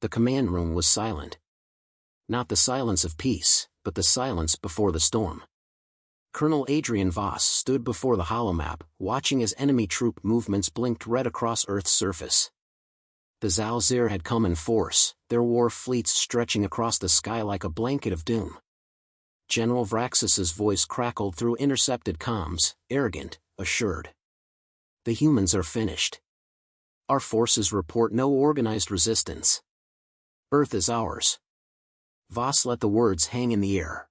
The command room was silent. Not the silence of peace, but the silence before the storm. Colonel Adrian Voss stood before the holomap, watching as enemy troop movements blinked red across Earth's surface. The Zalzir had come in force, their war fleets stretching across the sky like a blanket of doom. General Vraxis's voice crackled through intercepted comms, arrogant, assured. The humans are finished. Our forces report no organized resistance. Earth is ours. Voss let the words hang in the air.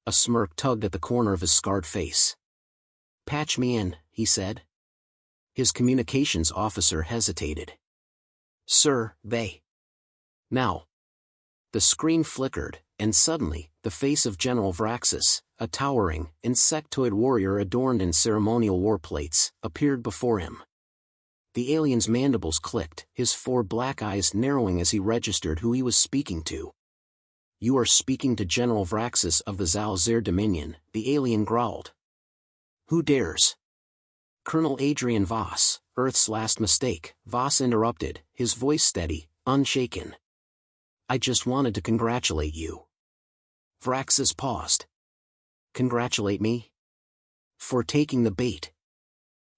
A smirk tugged at the corner of his scarred face. "Patch me in," he said. His communications officer hesitated. "Sir, they..." "Now." The screen flickered, and suddenly, the face of General Vraxis, a towering, insectoid warrior adorned in ceremonial war plates, appeared before him. The alien's mandibles clicked, his 4 black eyes narrowing as he registered who he was speaking to. "You are speaking to General Vraxis of the Zalzir Dominion," the alien growled. "Who dares?" "Colonel Adrian Voss, Earth's last mistake," Voss interrupted, his voice steady, unshaken. "I just wanted to congratulate you." Vraxis paused. "Congratulate me?" "For taking the bait."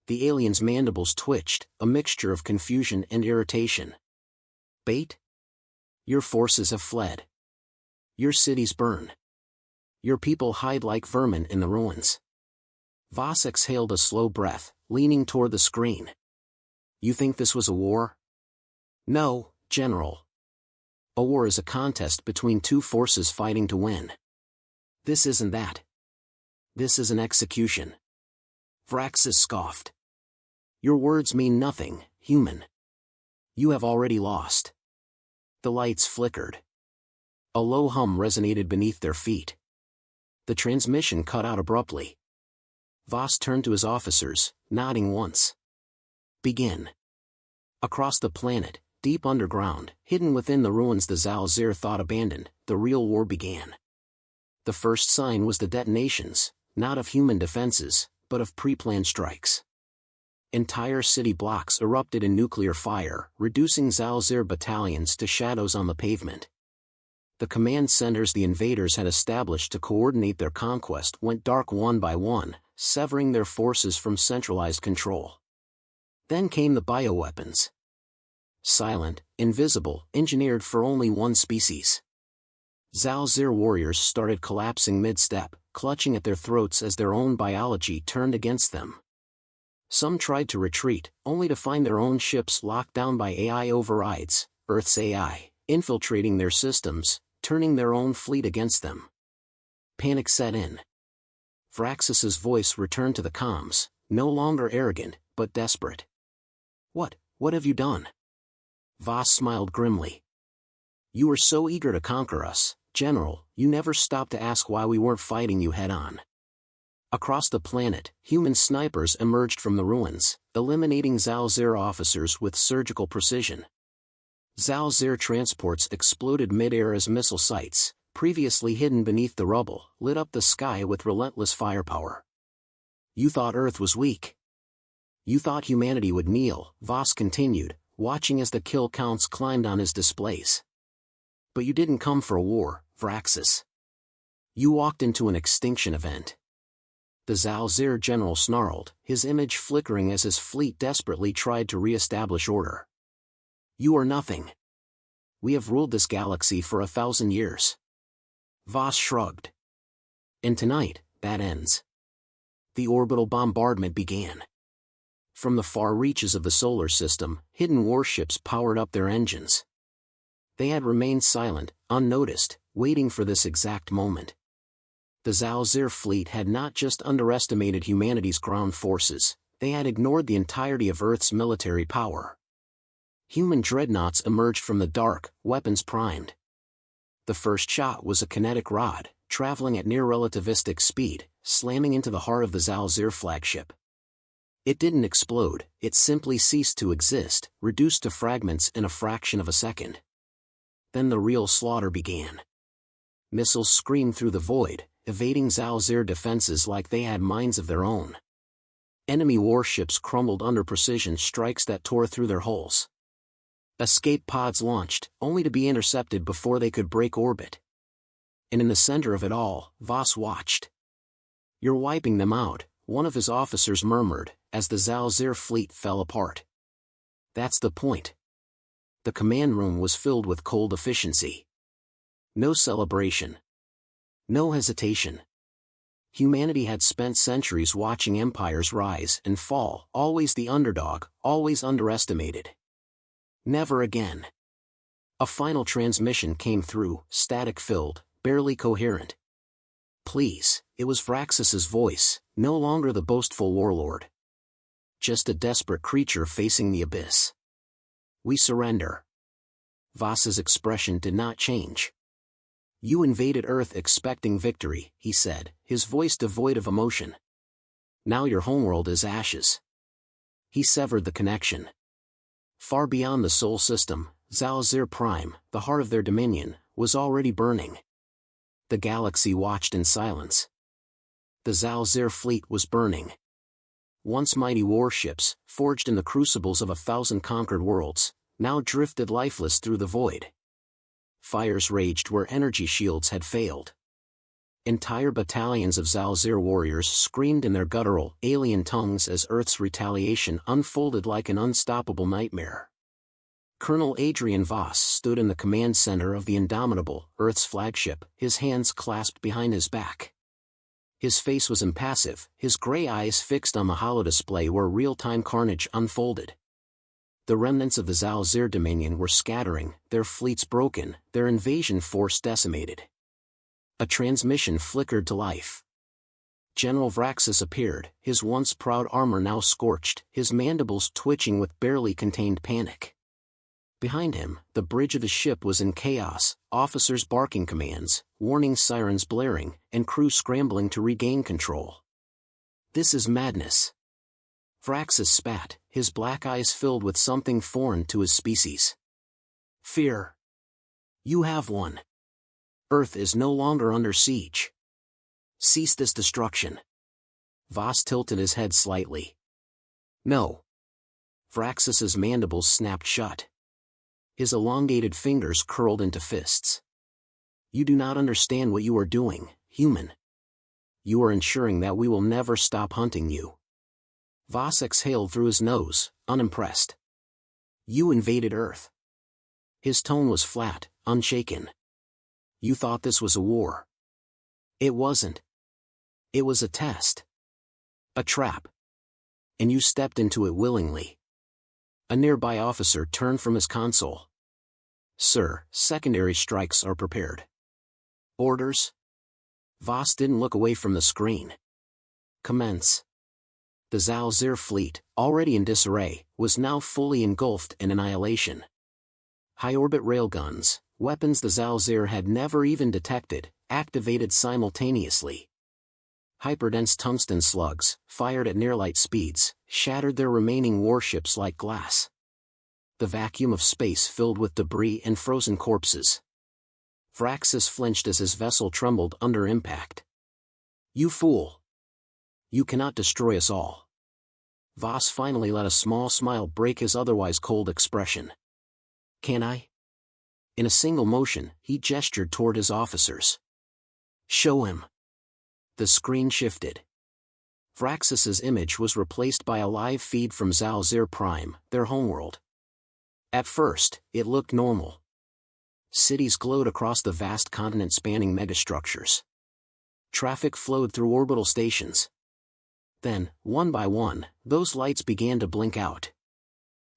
The alien's mandibles twitched, a mixture of confusion and irritation. "Bait? Your forces have fled. Your cities burn. Your people hide like vermin in the ruins." Voss exhaled a slow breath, leaning toward the screen. "You think this was a war?" "No, General. A war is a contest between 2 forces fighting to win. This isn't that. This is an execution." Vraxis scoffed. "Your words mean nothing, human. You have already lost." The lights flickered. A low hum resonated beneath their feet. The transmission cut out abruptly. Voss turned to his officers, nodding once. "Begin." Across the planet, deep underground, hidden within the ruins the Zalzir thought abandoned, the real war began. The first sign was the detonations, not of human defenses, but of pre-planned strikes. Entire city blocks erupted in nuclear fire, reducing Zalzir battalions to shadows on the pavement. The command centers the invaders had established to coordinate their conquest went dark one by one, severing their forces from centralized control. Then came the bioweapons. Silent, invisible, engineered for only one species. Zalzir warriors started collapsing mid-step, clutching at their throats as their own biology turned against them. Some tried to retreat, only to find their own ships locked down by AI overrides, Earth's AI, infiltrating their systems, turning their own fleet against them. Panic set in. Vraxis's voice returned to the comms, no longer arrogant, but desperate. What have you done?" Voss smiled grimly. "You were so eager to conquer us, General, you never stopped to ask why we weren't fighting you head-on." Across the planet, human snipers emerged from the ruins, eliminating Zalzir officers with surgical precision. Zalzir transports exploded mid-air as missile sites, previously hidden beneath the rubble, lit up the sky with relentless firepower. "You thought Earth was weak. You thought humanity would kneel," Voss continued, watching as the kill counts climbed on his displays. "But you didn't come for a war, Vraxis. You walked into an extinction event." The Zalzir general snarled, his image flickering as his fleet desperately tried to re-establish order. "You are nothing. We have ruled this galaxy for 1,000 years." Voss shrugged. "And tonight, that ends." The orbital bombardment began. From the far reaches of the solar system, hidden warships powered up their engines. They had remained silent, unnoticed, waiting for this exact moment. The Zalzir fleet had not just underestimated humanity's ground forces, they had ignored the entirety of Earth's military power. Human dreadnoughts emerged from the dark, weapons primed. The first shot was a kinetic rod, traveling at near relativistic speed, slamming into the heart of the Zalzir flagship. It didn't explode, it simply ceased to exist, reduced to fragments in a fraction of a second. Then the real slaughter began. Missiles screamed through the void, evading Zalzir defenses like they had minds of their own. Enemy warships crumbled under precision strikes that tore through their hulls. Escape pods launched, only to be intercepted before they could break orbit. And in the center of it all, Voss watched. "You're wiping them out," one of his officers murmured, as the Zalzir fleet fell apart. "That's the point." The command room was filled with cold efficiency. No celebration. No hesitation. Humanity had spent centuries watching empires rise and fall, always the underdog, always underestimated. Never again. A final transmission came through, static-filled, barely coherent. "Please," it was Vraxis's voice, no longer the boastful warlord. Just a desperate creature facing the abyss. "We surrender." Voss's expression did not change. "You invaded Earth expecting victory," he said, his voice devoid of emotion. "Now your homeworld is ashes." He severed the connection. Far beyond the Sol system, Zalzir Prime, the heart of their dominion, was already burning. The galaxy watched in silence. The Zalzir fleet was burning. Once mighty warships, forged in the crucibles of 1,000 conquered worlds, now drifted lifeless through the void. Fires raged where energy shields had failed. Entire battalions of Zalzir warriors screamed in their guttural, alien tongues as Earth's retaliation unfolded like an unstoppable nightmare. Colonel Adrian Voss stood in the command center of the Indomitable, Earth's flagship, his hands clasped behind his back. His face was impassive, his gray eyes fixed on the holodisplay where real-time carnage unfolded. The remnants of the Zalzir Dominion were scattering, their fleets broken, their invasion force decimated. A transmission flickered to life. General Vraxis appeared, his once proud armor now scorched, his mandibles twitching with barely contained panic. Behind him, the bridge of the ship was in chaos, officers barking commands, warning sirens blaring, and crew scrambling to regain control. "This is madness." Vraxis spat, his black eyes filled with something foreign to his species. "Fear. You have one. Earth is no longer under siege. Cease this destruction." Voss tilted his head slightly. "No." Vraxis's mandibles snapped shut. His elongated fingers curled into fists. "You do not understand what you are doing, human. You are ensuring that we will never stop hunting you." Voss exhaled through his nose, unimpressed. "You invaded Earth." His tone was flat, unshaken. "You thought this was a war. It wasn't. It was a test. A trap. And you stepped into it willingly." A nearby officer turned from his console. "Sir, secondary strikes are prepared." "Orders?" Voss didn't look away from the screen. "Commence." The Zalzir fleet, already in disarray, was now fully engulfed in annihilation. High-orbit railguns, weapons the Zalzir had never even detected, activated simultaneously. Hyperdense tungsten slugs, fired at near-light speeds, shattered their remaining warships like glass. The vacuum of space filled with debris and frozen corpses. Vraxis flinched as his vessel trembled under impact. "You fool! You cannot destroy us all." Voss finally let a small smile break his otherwise cold expression. "Can I?" In a single motion, he gestured toward his officers. "Show him." The screen shifted. Vraxis's image was replaced by a live feed from Zalzir Prime, their homeworld. At first, it looked normal. Cities glowed across the vast continent-spanning megastructures. Traffic flowed through orbital stations. Then, one by one, those lights began to blink out.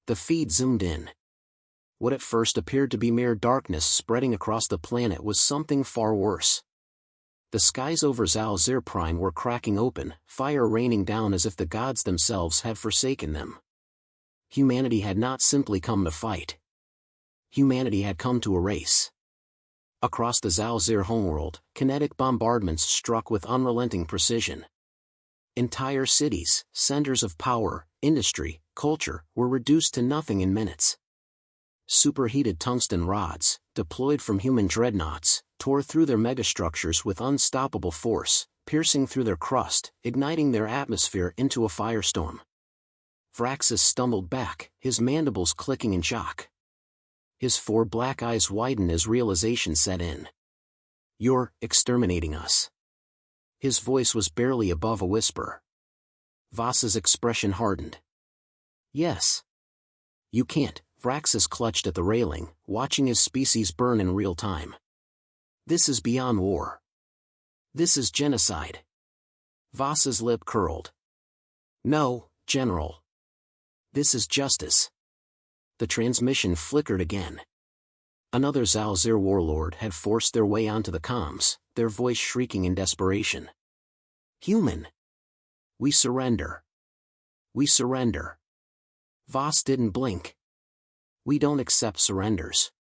The feed zoomed in. What at first appeared to be mere darkness spreading across the planet was something far worse. The skies over Zalzir Prime were cracking open, fire raining down as if the gods themselves had forsaken them. Humanity had not simply come to fight. Humanity had come to erase. Across the Zalzir homeworld, kinetic bombardments struck with unrelenting precision. Entire cities, centers of power, industry, culture, were reduced to nothing in minutes. Superheated tungsten rods, deployed from human dreadnoughts, tore through their megastructures with unstoppable force, piercing through their crust, igniting their atmosphere into a firestorm. Vraxis stumbled back, his mandibles clicking in shock. His 4 black eyes widened as realization set in. "You're exterminating us." His voice was barely above a whisper. Voss's expression hardened. "Yes. You can't." Vraxis clutched at the railing, watching his species burn in real time. "This is beyond war. This is genocide." Voss's lip curled. "No, General. This is justice." The transmission flickered again. Another Zalzir warlord had forced their way onto the comms, their voice shrieking in desperation. "Human! We surrender. We surrender." Voss didn't blink. "We don't accept surrenders."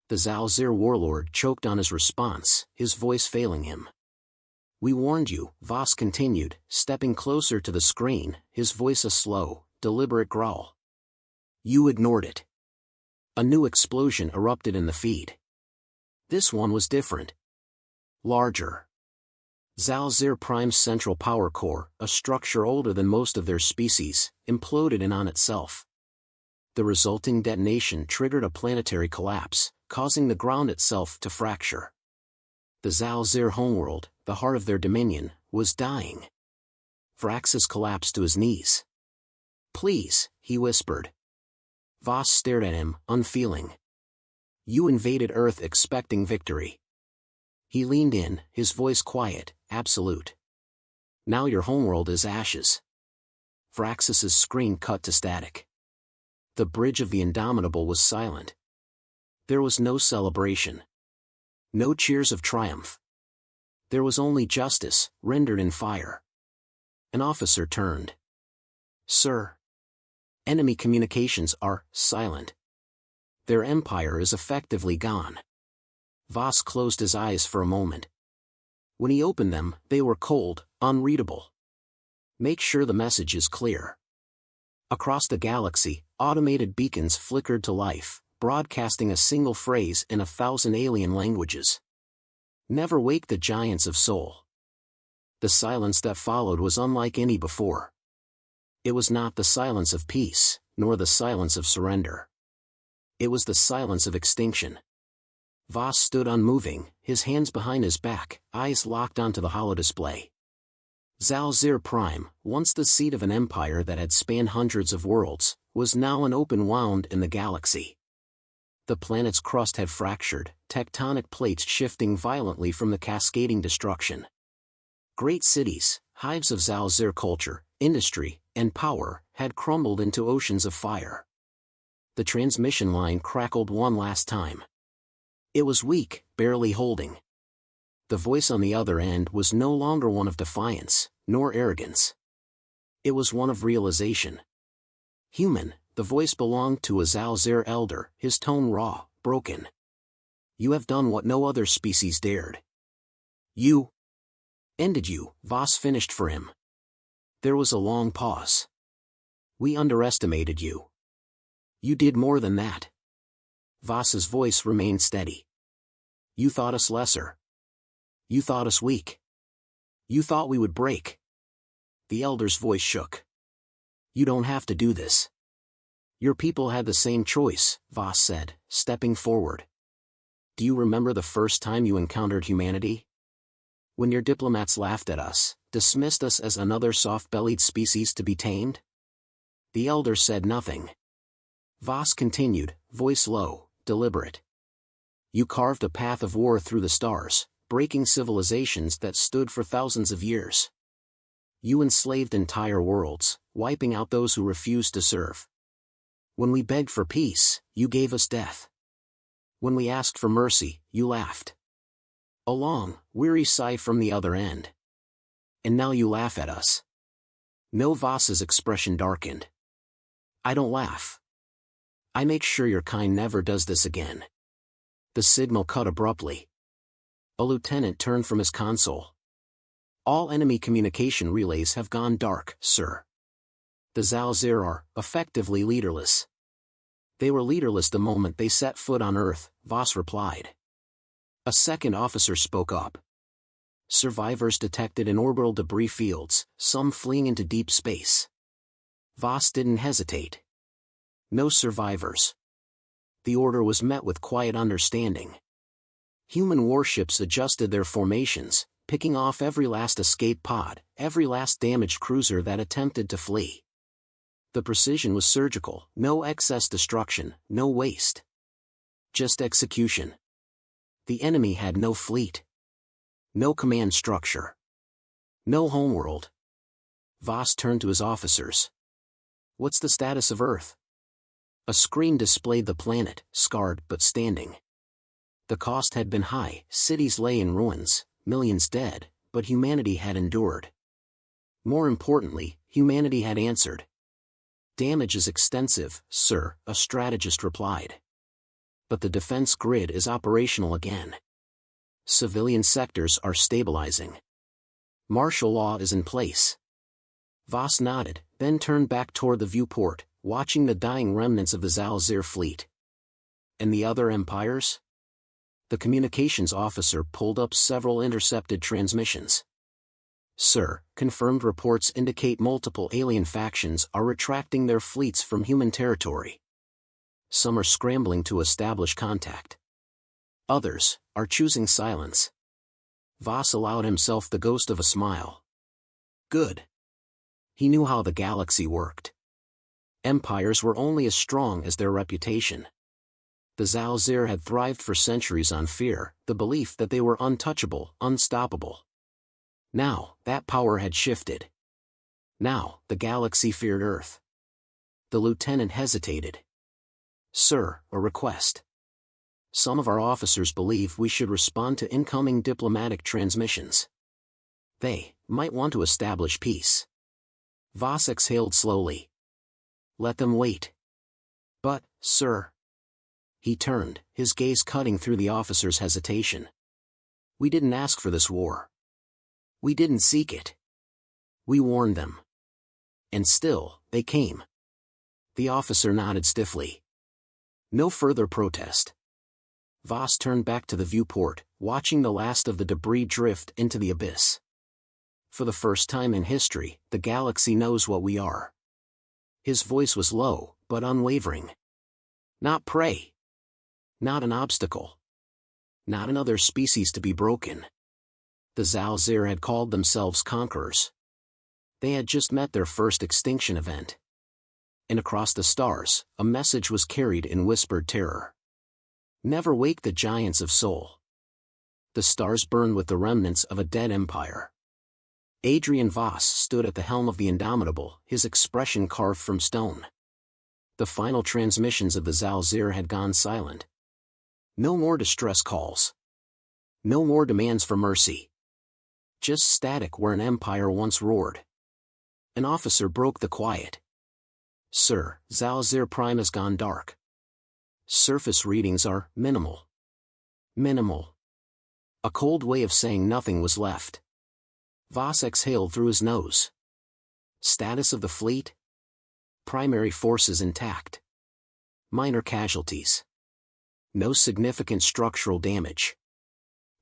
The Zalzir warlord choked on his response, his voice failing him. "We warned you," Voss continued, stepping closer to the screen, his voice a slow, deliberate growl. "You ignored it." A new explosion erupted in the feed. This one was different. Larger. Zalzir Prime's central power core, a structure older than most of their species, imploded in on itself. The resulting detonation triggered a planetary collapse, causing the ground itself to fracture. The Zalzir homeworld, the heart of their dominion, was dying. Vraxis collapsed to his knees. "Please," he whispered. Voss stared at him, unfeeling. "You invaded Earth expecting victory." He leaned in, his voice quiet, absolute. "Now your homeworld is ashes." Vraxis's screen cut to static. The bridge of the Indomitable was silent. There was no celebration. No cheers of triumph. There was only justice, rendered in fire. An officer turned. "Sir. Enemy communications are silent. Their empire is effectively gone." Voss closed his eyes for a moment. When he opened them, they were cold, unreadable. "Make sure the message is clear." Across the galaxy, automated beacons flickered to life, broadcasting a single phrase in 1,000 alien languages. "Never wake the giants of soul." The silence that followed was unlike any before. It was not the silence of peace, nor the silence of surrender. It was the silence of extinction. Voss stood unmoving, his hands behind his back, eyes locked onto the holodisplay. Zalzir Prime, once the seat of an empire that had spanned hundreds of worlds, was now an open wound in the galaxy. The planet's crust had fractured, tectonic plates shifting violently from the cascading destruction. Great cities, hives of Zalzir culture, industry, and power, had crumbled into oceans of fire. The transmission line crackled one last time. It was weak, barely holding. The voice on the other end was no longer one of defiance, nor arrogance. It was one of realization. "Human," the voice belonged to a Zalzir elder, his tone raw, broken. "You have done what no other species dared. You ended you," Voss finished for him. There was a long pause. "We underestimated you. You did more than that." Voss's voice remained steady. "You thought us lesser. You thought us weak. You thought we would break." The elder's voice shook. "You don't have to do this. Your people had the same choice," Voss said, stepping forward. "Do you remember the first time you encountered humanity? When your diplomats laughed at us, dismissed us as another soft-bellied species to be tamed?" The elder said nothing. Voss continued, voice low, deliberate. "You carved a path of war through the stars, breaking civilizations that stood for thousands of years. You enslaved entire worlds, wiping out those who refused to serve. When we begged for peace, you gave us death. When we asked for mercy, you laughed. A long, weary sigh from the other end. And now you laugh at us." No, Voss's expression darkened. "I don't laugh. I make sure your kind never does this again." The signal cut abruptly. A lieutenant turned from his console. "All enemy communication relays have gone dark, sir. The Zalzir are, effectively leaderless." "They were leaderless the moment they set foot on Earth," Voss replied. A second officer spoke up. "Survivors detected in orbital debris fields, some fleeing into deep space." Voss didn't hesitate. "No survivors. the order was met with quiet understanding. Human warships adjusted their formations, picking off every last escape pod, every last damaged cruiser that attempted to flee. The precision was surgical, no excess destruction, no waste. Just execution. The enemy had no fleet. No command structure. No homeworld. Voss turned to his officers. "What's the status of Earth?" A screen displayed the planet, scarred but standing. The cost had been high, cities lay in ruins, millions dead, but humanity had endured. More importantly, humanity had answered. "Damage is extensive, sir," a strategist replied. "But the defense grid is operational again. Civilian sectors are stabilizing. Martial law is in place." Voss nodded, then turned back toward the viewport, watching the dying remnants of the Zalzir fleet. "And the other empires?" The communications officer pulled up several intercepted transmissions. "Sir, confirmed reports indicate multiple alien factions are retracting their fleets from human territory. Some are scrambling to establish contact. Others are choosing silence." Voss allowed himself the ghost of a smile. Good. He knew how the galaxy worked. Empires were only as strong as their reputation. The Zalzir had thrived for centuries on fear, the belief that they were untouchable, unstoppable. Now, that power had shifted. Now, the galaxy feared Earth. The lieutenant hesitated. "Sir, a request. Some of our officers believe we should respond to incoming diplomatic transmissions. They might want to establish peace." Voss exhaled slowly. "Let them wait." "But, sir..." He turned, his gaze cutting through the officer's hesitation. "We didn't ask for this war. We didn't seek it. We warned them. And still, they came." The officer nodded stiffly. No further protest. Voss turned back to the viewport, watching the last of the debris drift into the abyss. "For the first time in history, the galaxy knows what we are." His voice was low, but unwavering. "Not prey. Not an obstacle. Not another species to be broken." The Zalzir had called themselves conquerors. They had just met their first extinction event. And across the stars, a message was carried in whispered terror. Never wake the giants of Sol. The stars burned with the remnants of a dead empire. Adrian Voss stood at the helm of the Indomitable, his expression carved from stone. The final transmissions of the Zalzir had gone silent. No more distress calls. No more demands for mercy. Just static where an empire once roared. An officer broke the quiet. "Sir, Zalzir Prime has gone dark. Surface readings are minimal." Minimal. A cold way of saying nothing was left. Voss exhaled through his nose. "Status of the fleet?" "Primary forces intact. Minor casualties. No significant structural damage."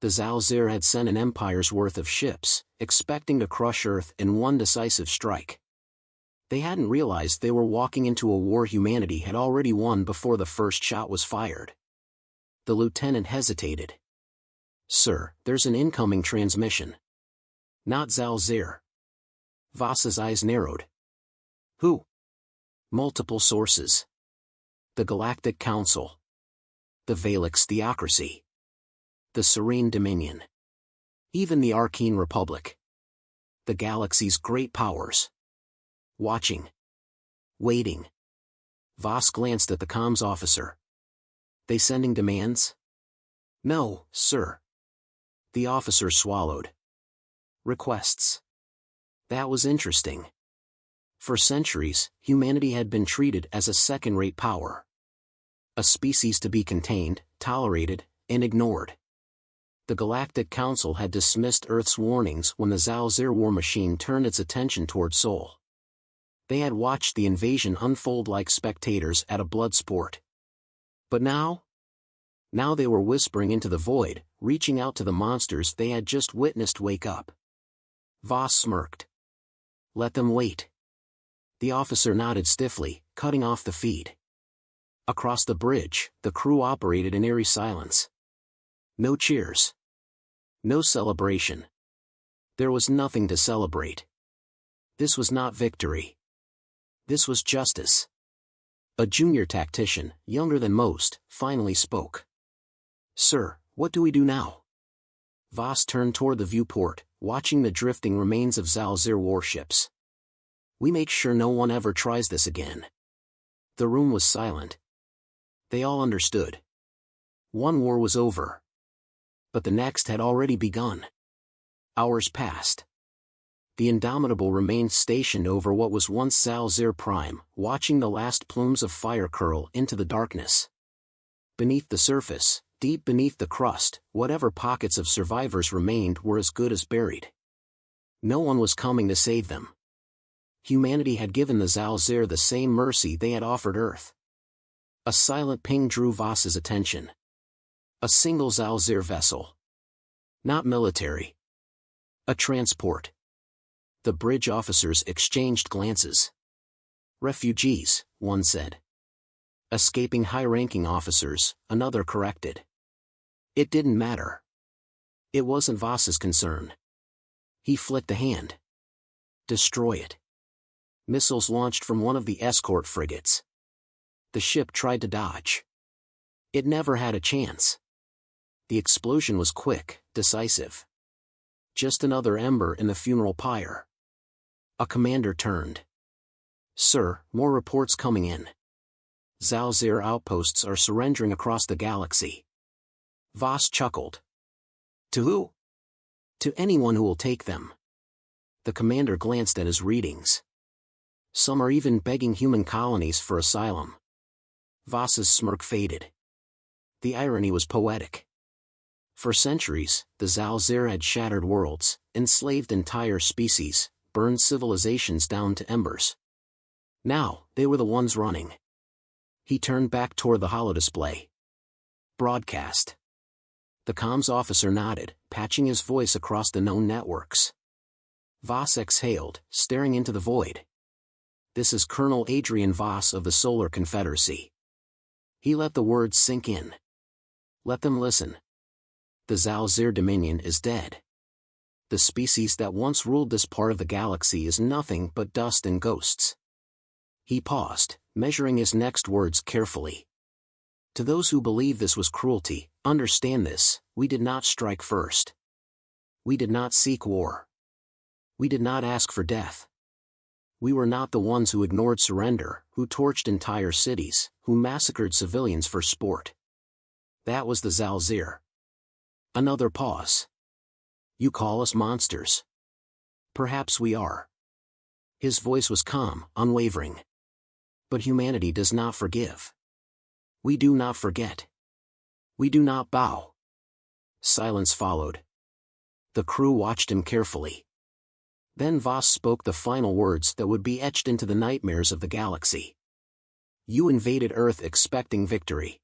The Zalzir had sent an empire's worth of ships, expecting to crush Earth in one decisive strike. They hadn't realized they were walking into a war humanity had already won before the first shot was fired. The lieutenant hesitated. "Sir, there's an incoming transmission." "Not Zalzir." Voss's eyes narrowed. "Who?" "Multiple sources. The Galactic Council. The Valix Theocracy. The Serene Dominion. Even the Arcane Republic. The galaxy's great powers. Watching. Waiting." Voss glanced at the comms officer. "They sending demands?" "No, sir." The officer swallowed. "Requests." That was interesting. For centuries, humanity had been treated as a second-rate power. A species to be contained, tolerated, and ignored. The Galactic Council had dismissed Earth's warnings when the Zalzir war machine turned its attention toward Sol. They had watched the invasion unfold like spectators at a blood sport. But now? Now they were whispering into the void, reaching out to the monsters they had just witnessed wake up. Voss smirked. "Let them wait." The officer nodded stiffly, cutting off the feed. Across the bridge, the crew operated in eerie silence. No cheers. No celebration. There was nothing to celebrate. This was not victory. This was justice. A junior tactician, younger than most, finally spoke. "Sir, what do we do now?" Voss turned toward the viewport, watching the drifting remains of Zalzir warships. "We make sure no one ever tries this again." The room was silent. They all understood. One war was over. But the next had already begun. Hours passed. The Indomitable remained stationed over what was once Zalzir Prime, watching the last plumes of fire curl into the darkness. Beneath the surface, deep beneath the crust, whatever pockets of survivors remained were as good as buried. No one was coming to save them. Humanity had given the Zalzir the same mercy they had offered Earth. A silent ping drew Voss's attention. A single Zalzir vessel. Not military. A transport. The bridge officers exchanged glances. "Refugees," one said. "Escaping high-ranking officers," another corrected. It didn't matter. It wasn't Voss's concern. He flicked a hand. "Destroy it." Missiles launched from one of the escort frigates. The ship tried to dodge. It never had a chance. The explosion was quick, decisive. Just another ember in the funeral pyre. A commander turned. "Sir, more reports coming in. Zalzir outposts are surrendering across the galaxy." Voss chuckled. "To who?" "To anyone who will take them." The commander glanced at his readings. "Some are even begging human colonies for asylum." Voss's smirk faded. The irony was poetic. For centuries, the Zalzir had shattered worlds, enslaved entire species, burned civilizations down to embers. Now, they were the ones running. He turned back toward the holodisplay. "Broadcast." The comms officer nodded, patching his voice across the known networks. Voss exhaled, staring into the void. "This is Colonel Adrian Voss of the Solar Confederacy." He let the words sink in. Let them listen. "The Zalzir Dominion is dead. The species that once ruled this part of the galaxy is nothing but dust and ghosts." He paused, measuring his next words carefully. "To those who believe this was cruelty, understand this: we did not strike first. We did not seek war. We did not ask for death. We were not the ones who ignored surrender, who torched entire cities, who massacred civilians for sport. That was the Zalzir." Another pause. "You call us monsters. Perhaps we are." His voice was calm, unwavering. "But humanity does not forgive. We do not forget. We do not bow." Silence followed. The crew watched him carefully. Then Voss spoke the final words that would be etched into the nightmares of the galaxy. "You invaded Earth expecting victory."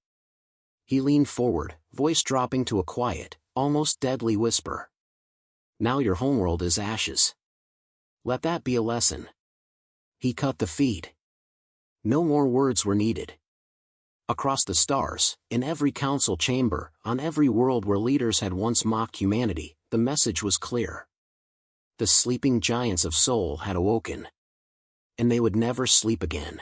He leaned forward, voice dropping to a quiet, almost deadly whisper. "Now your homeworld is ashes. Let that be a lesson." He cut the feed. No more words were needed. Across the stars, in every council chamber, on every world where leaders had once mocked humanity, the message was clear. The sleeping giants of Sol had awoken. And they would never sleep again.